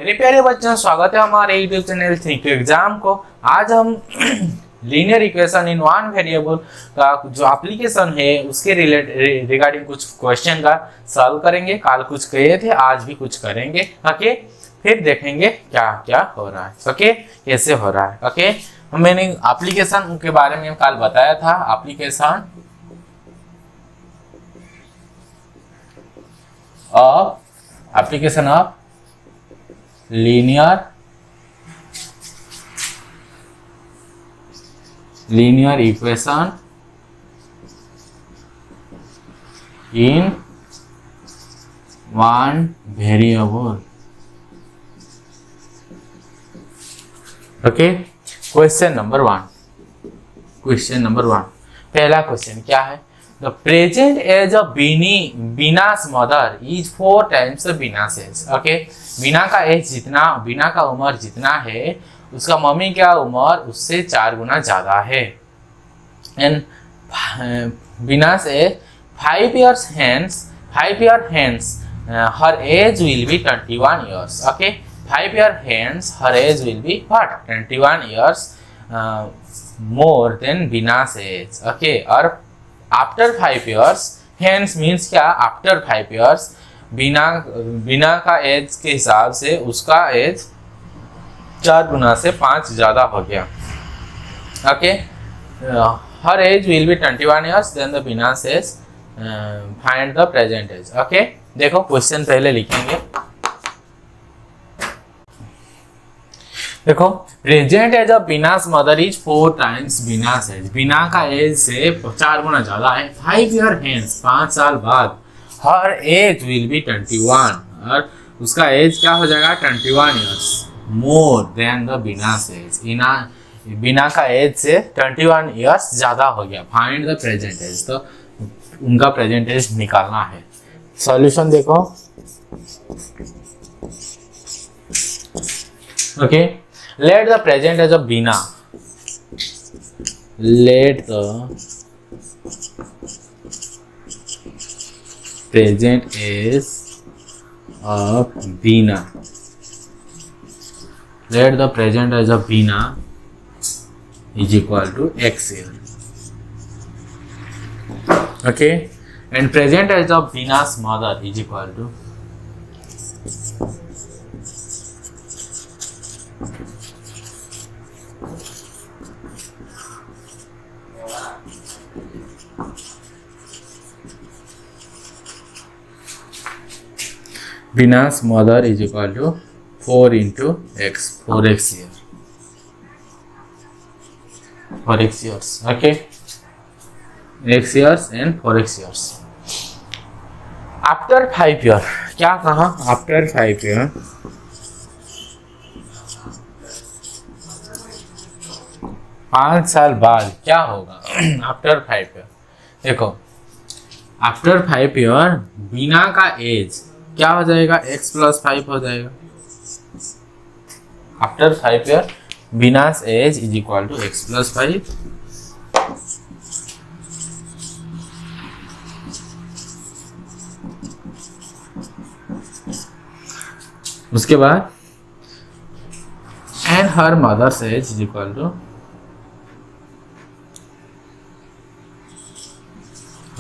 मेरे प्यारे बच्चों, स्वागत है हमारे यूट्यूब चैनल थिंक एग्जाम को। आज हम linear equation in one variable का जो एप्लीकेशन है उसके रिगार्डिंग कुछ क्वेश्चन का सॉल्व करेंगे। कल कुछ किए थे, आज भी कुछ करेंगे। ओके, फिर देखेंगे क्या क्या हो रहा है। ओके, कैसे हो रहा है। ओके, मैंने एप्लीकेशन के बारे में कल बताया था। Application of linear equation in one variable। Okay, question number one. पहला क्वेश्चन क्या है? The present age of Beena's mother is 4 times Beena's age. Okay, Beena का उम्र जितना है उसका मम्मी का उम्र उससे 4 गुना ज्यादा है। And Beena's age 5 years hence her age will be 21 years। Okay, 5 years hence her age will be what? 21 years more than बीना's age। Okay, और आफ्टर 5 years hence means क्या? आफ्टर 5 years बीना का एज के हिसाब से उसका एज 4 गुना से 5 ज्यादा हो गया। Okay, her age will be 21 years then the Beena's age find the present age. Okay, देखो क्वेश्चन पहले लिखेंगे। देखो, present age of Beena's mother is 4 times Beena's age. Beena का एज से 4 गुना ज्यादा है। 5 years hence 5 साल बाद हर एज विल बी 21 और उसका एज क्या हो जाएगा? 21 years more than the Beena's age. Beena का एज से 21 years ज्यादा हो गया। फाइंड द प्रेजेंट एज, तो उनका प्रेजेंट एज निकालना है। सॉल्यूशन देखो। Okay, let the present age of Bina, let the present age of Bina, let the present age of Bina is equal to x year। Okay, and present age of Bina's mother is equal to Bina's mother is equal to 4 into x, 4x year, 4x years। Okay, x years and 4x years। After 5 year क्या कहा? After 5 year 5 साल बाद क्या होगा? After 5 year देखो, after 5 year बीना का as क्या हो जाएगा? x + 5 हो जाएगा। After 5 year Beena's age is equal to x + 5। उसके बाद and her mother's age is equal to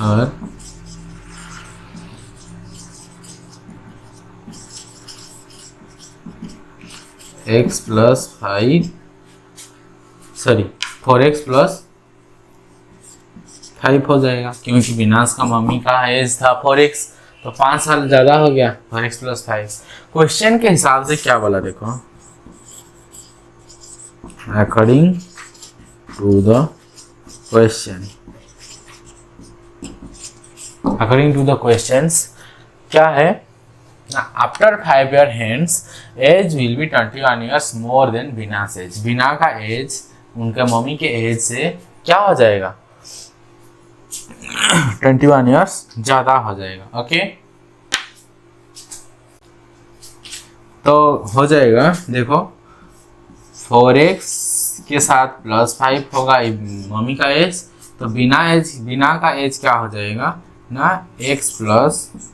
her x + 5 4x + 5 हो जाएगा, क्योंकि बीना's का मम्मी का एज था 4x, तो 5 साल ज्यादा हो गया। 4x + 5 क्वेश्चन के हिसाब से क्या बोला? देखो, अकॉर्डिंग टू द क्वेश्चंस क्या है? After 5 year hence age will be 21 years more than Beena's age. Beena का एज उनके मम्मी के एज से क्या हो जाएगा? 21 years ज्यादा हो जाएगा। ओके, तो हो जाएगा। देखो, 4x के साथ +5 होगा मम्मी का एज, तो बीना का एज क्या हो जाएगा ना? x +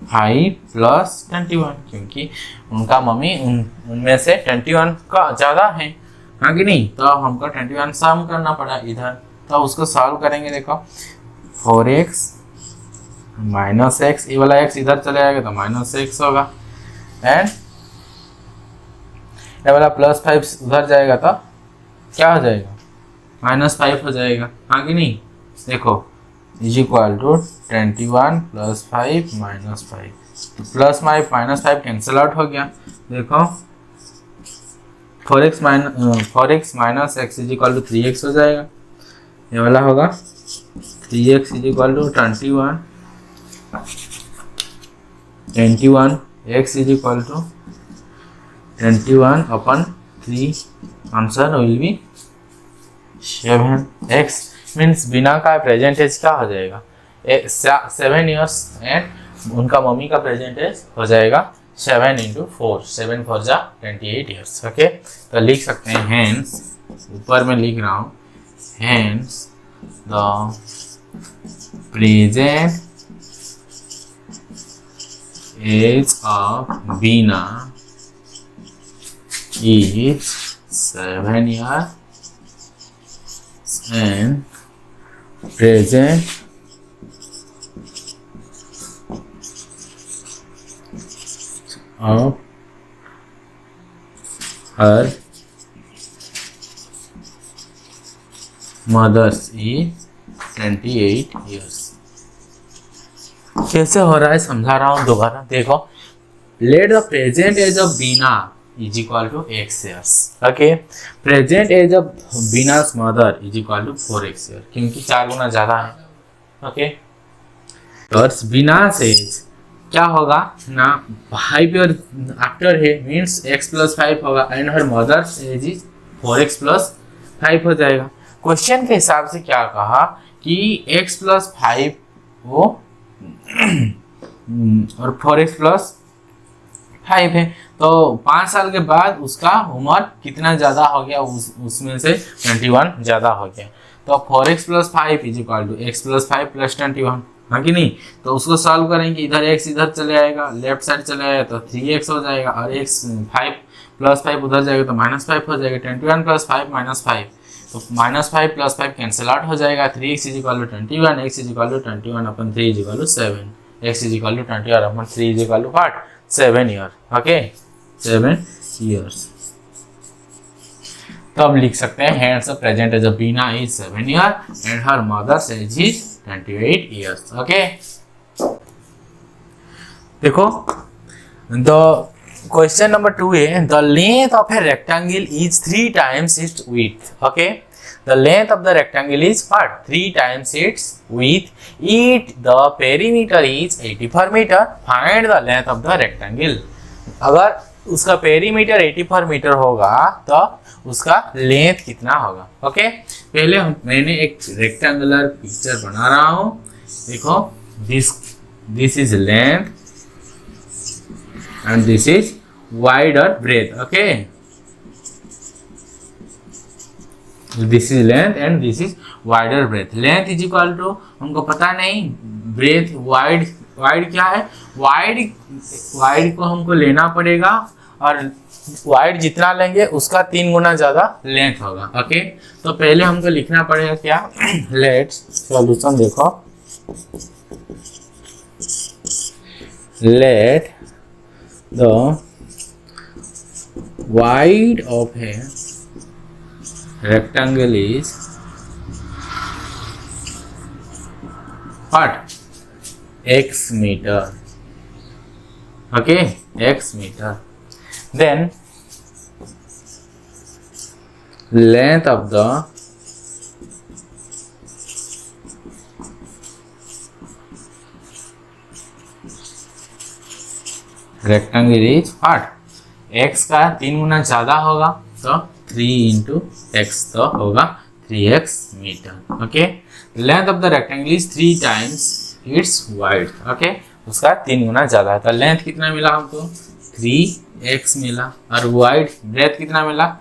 5 + 21, क्योंकि उनका मम्मी उनमें से 21 का ज़्यादा है, हाँ कि नहीं। तो हमको 21 सम करना पड़ा इधर, तो उसको सॉल्व करेंगे। देखो 4x - x, ये वाला x इधर चले जाएगा तो -x होगा, एंड ये वाला +5 उधर जाएगा तो क्या हो जाएगा, -5 हो जाएगा, हाँ कि नहीं। देखो इज इक्वल टू 21 + 5 - 5, तो +5 कैंसिल आउट हो गया। देखो 4x - x is equal to 3x हो जाएगा, ये वाला होगा 3x is equal to 21 x is equal to 21/3, answer will be 7x। Means Bina का प्रेजेंट एज क्या हो जाएगा, 7 ईयर्स, एंड उनका मम्मी का प्रेजेंट एज हो जाएगा 7 × 4, 7 × 4 = 28 ईयर्स। ओके, तो लिख सकते हैं हेंस, ऊपर में लिख रहा हूँ, hence the present age of Bina is 7 years and present of her mothers is 28 years। कैसे हो रहा है समझा रहा हूँ दोबारा। देखो, let the present age of Bina is equal to x years। Okay, present age of Beena's mother is equal to 4x years, क्योंकि 4 गुना ज्यादा है। ओके, तो बीनास एज क्या होगा ना, 5 years आफ्टर है, मीन्स x + 5 होगा, and her mother's age is 4x + 5 हो जाएगा। क्वेश्चन के हिसाब से क्या कहा कि x + 5 वो और 4x + 5 है, तो 5 साल के बाद उसका उम्र कितना ज़्यादा हो गया, उसमें से 21 ज़्यादा हो गया। तो 4x + 5 is equal to x + 5 + 21, हाँ कि नहीं। तो उसको सॉल्व करेंगे, इधर x इधर चले आएगा, लेफ्ट साइड चले आएगा तो 3x हो जाएगा, और x 5 + 5 उधर जाएगा तो -5 हो जाएगा। 21 + 5 - 5, तो -5 + 5 कैंसिल आउट हो जाएगा। 3x is equal to 21, x is equal to 21/3 is equal to 7, x is equal to 21/3 is equal to what, 7 year. Okay, 7 years. तो अब लिख सकते हैं hence the present age of Bina is 7 year and her mother's age is 28 years. Okay, देखो the question number 2 है, the length of a rectangle is 3 times its width। Okay, the length of the rectangle is what, 3 times its width, the perimeter is 84 meter, find the length of the rectangle। अगर उसका perimeter 84 metre होगा तो उसका length कितना होगा। Okay, पहले मैंने एक रेक्टेंगुलर पिक्चर बना रहा हूं। देखो, this is length and this is wide और breadth. Okay, this is length and this is wider breadth. Length is equal to, हमको पता नहीं, ब्रेथ वाइड क्या है, वाइड को हमको लेना पड़ेगा, और वाइड जितना लेंगे उसका 3 गुना ज्यादा लेंथ होगा। ओके, तो पहले हमको लिखना पड़ेगा क्या, लेट्स सॉल्यूशन देखो, let the wide of A rectangle is what, x meter। okay, x meter, then length of the rectangle is what, x का 3 गुना ज्यादा होगा, तो 3 × x तो होगा 3x metre. Okay, length of the rectangle is 3 times its wide. Okay, उसका 3 गुना ज्यादा है, तो लेंथ कितना मिला हमको, 3x मिला, और वाइड ब्रेथ कितना मिला,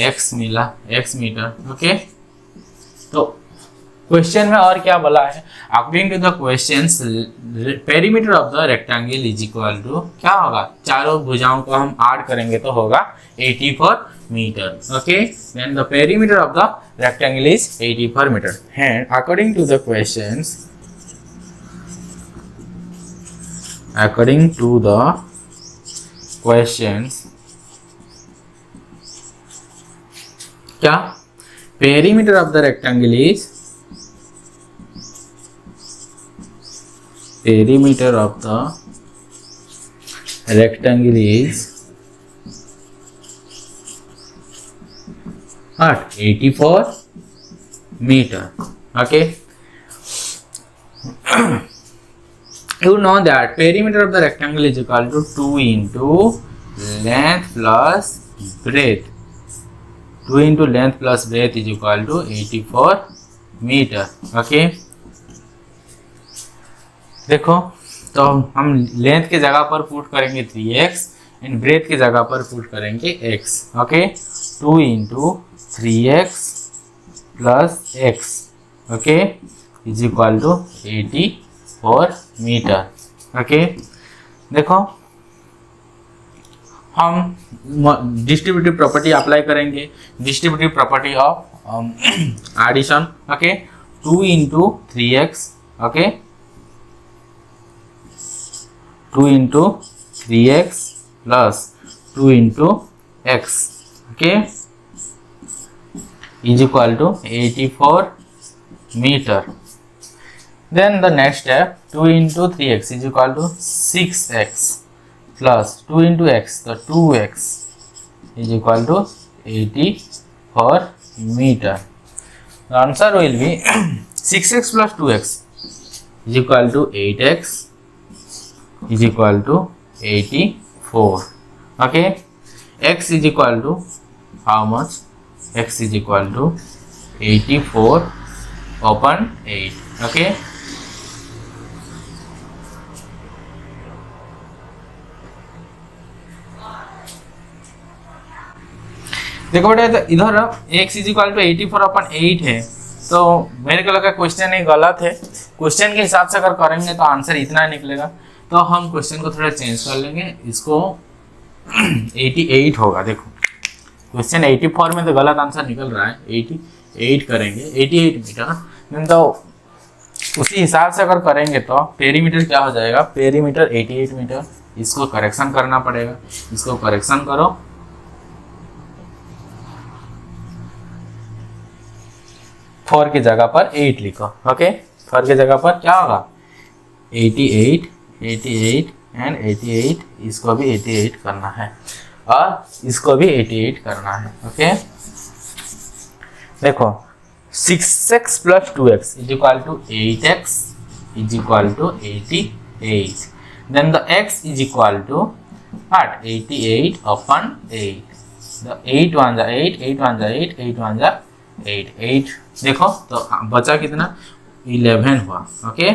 x मिला, x मीटर। ओके, तो क्वेश्चन में और क्या बोला है, according to the questions perimeter of the rectangle is equal to क्या होगा, चारों भुजाओं को हम ऐड करेंगे तो होगा 84 metre. Okay, then the perimeter of the rectangle is 84 metre and according to the questions, according to the questions क्या perimeter of the rectangle is perimeter of the rectangle is what 84 meter। okay, you know that perimeter of the rectangle is equal to 2 into length plus breadth, 2 into length plus breadth is equal to 84 meter। okay, देखो तो हम length की जगह पर put करेंगे 3x and breadth की जगह पर पुट करेंगे x। Okay, 2 into 3x plus x okay is equal to 84 metre. Okay, देखो हम डिस्ट्रीब्यूटिव प्रॉपर्टी अप्लाई करेंगे, distributive property of addition. Okay, 2 into 3x okay, 2 into 3x plus 2 into x okay is equal to 84 meter। then the next step, 2 into 3x is equal to 6x plus 2 into x, the 2x is equal to 84 meter। the answer will be 6x plus 2x is equal to 8x is equal to 84। okay, x is equal to how much, x is equal to 84 upon 8। okay, देखो बेटा इधर x is equal to 84 upon 8 है, तो मेरे को लगा question ही गलत है। क्वेश्चन के हिसाब से अगर करेंगे तो आंसर इतना निकलेगा, तो हम क्वेश्चन को थोड़ा चेंज कर लेंगे, इसको 88 होगा। देखो क्वेश्चन 84 में तो गलत आंसर निकल रहा है, 88 करेंगे 88 मीटर। तो उसी हिसाब से अगर करेंगे तो पेरीमीटर क्या हो जाएगा, पेरीमीटर 88 मीटर। इसको करेक्शन करना पड़ेगा, इसको करेक्शन करो, फोर की जगह पर 8 लिखो। ओके, 4 की जगह पर क्या होगा 88 एंड 88, इसको भी 88 करना है और इसको भी 88 करना है। ओके, देखो 6x plus 2x is equal to 8x is equal to 88। then the x is equal to what 88 upon 8। the 8 1 जा 8, 8 1 जा 8, 8 1 जा 8, 8 देखो तो बचा कितना 11 हुआ। ओके,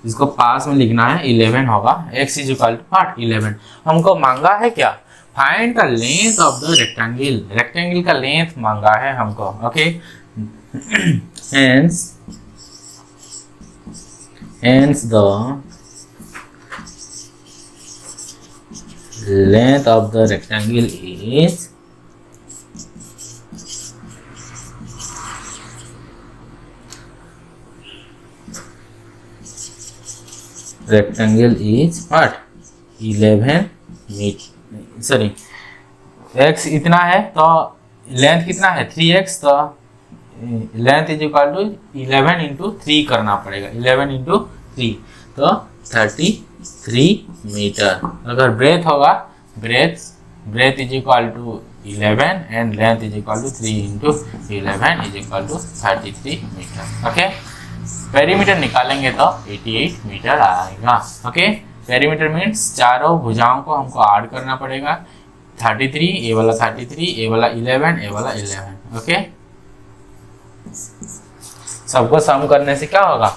इसको पास में लिखना है, 11 होगा। x is equal to 11। हमको मांगा है क्या, find the length of the rectangle, rectangle का लेंथ मांगा है हमको। Okay, hence the length of the rectangle is what 11 metre. Sorry, x इतना है तो लेंथ कितना है 3x, तो length is equal to 11 into 3 करना पड़ेगा, 11 इंटू 3 तो 33 मीटर। अगर ब्रेथ होगा, breadth is equal to 11 and length is equal to 3 into 11 is equal to 33 metre. Okay, perimeter निकालेंगे तो 88 मीटर आएगा। ओके, पेरीमीटर मीन्स चारों भुजाओं को हमको ऐड करना पड़ेगा, 33, ये वाला 33, ये वाला 11, ये वाला 11। ओके, सबको सम करने से क्या होगा,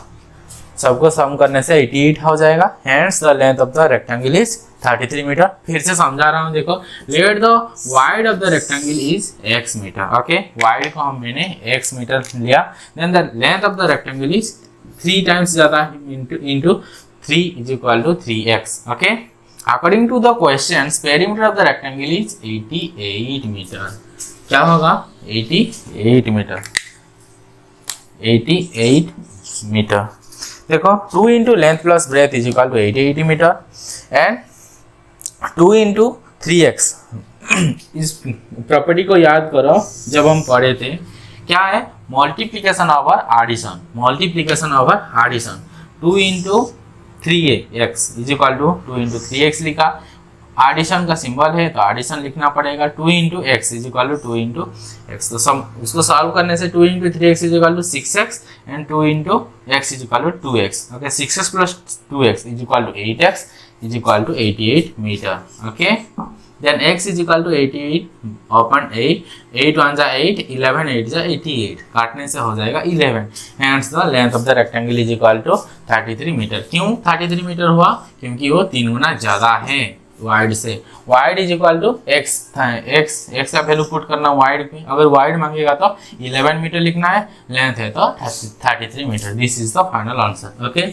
सबको सम करने से 88 हो जाएगा। Hence the length of the rectangle is 33 metre. फिर से समझा रहा हूँ, देखो, let the wide of the rectangle is x metre. Okay, wide को हम मैंने x मीटर लिया, then the length of the rectangle is 3 times जाता है into 3 is equal to 3x। Okay, according to the question perimeter of the rectangle is 88 metre. क्या होगा? 88 metre, 88 metre. देखो 2 into length plus breadth is equal to 80 metre and 2 into 3x। इस property को याद करो, जब हम पढ़े थे क्या है? Multiplication over addition, multiplication over addition. 2 into 3x is equal to 2 into 3x लिखा, एडिशन का सिंबल है तो एडिशन लिखना पड़ेगा। 2 into x is equal to 2 into x, तो सम उसको सॉल्व करने से 2 into 3x is equal to 6x and 2 into x is equal to 2x। Okay, 6x plus 2x is equal to 8x is equal to 88 metre. Okay, then x is equal to 88 upon 8, 8 1 जा 8, 11 8 जा 88, काटने से हो जाएगा 11। Hence the length of the rectangle is equal to 33 metre. क्यों 33 metre हुआ? क्योंकि वो 3 गुना ज्यादा है वाइड से। Wide is equal to x था, एक्स का वैल्यू पुट करना वाइड पे। अगर वाइड मांगेगा तो 11 मीटर लिखना है, लेंथ है तो 33 metre. This is the final answer. Okay.